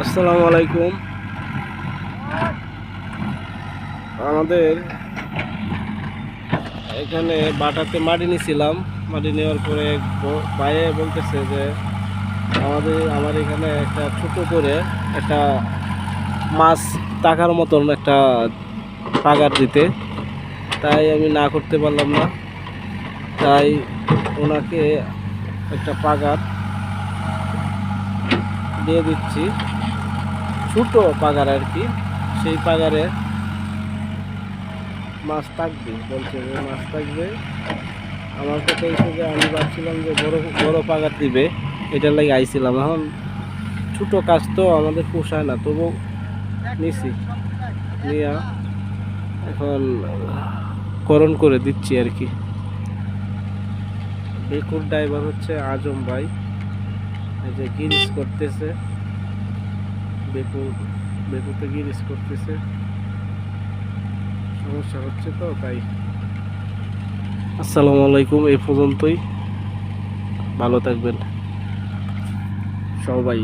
আসসালামু আলাইকুম। আমাদের এখানে বাটাতে মাটি নিয়েছিলাম। মাটি নেওয়ার পরে বাইরে বলতেছে যে আমার এখানে একটা ছোট করে একটা মাছ টাকার মতন একটা পাগার দিতে, তাই আমি না করতে পারলাম না। তাই ওনাকে একটা পাগার দিয়ে দিচ্ছি, ছোট পাগার আর কি। সেই পাগারে মাছ থাকবে, বলছে যে মাছ থাকবে। আমার কথা হিসেবে আমি ভাবছিলাম যে বড় বড় পাগার দিবে, এটার লাগে আইছিলাম। এখন ছোট কাজ তো আমাদের পোষায় না, তবু নিছি নিয়া এখন করণ করে দিচ্ছি আর কি। বেকুর ড্রাইভার হচ্ছে আজম ভাই, এই যে গিরিস করতেছে, বেকুতে গিরিস করতেছে। সমস্যা হচ্ছে তো তাই। আসসালামু আলাইকুম, এই পর্যন্তই। ভালো থাকবেন সবাই।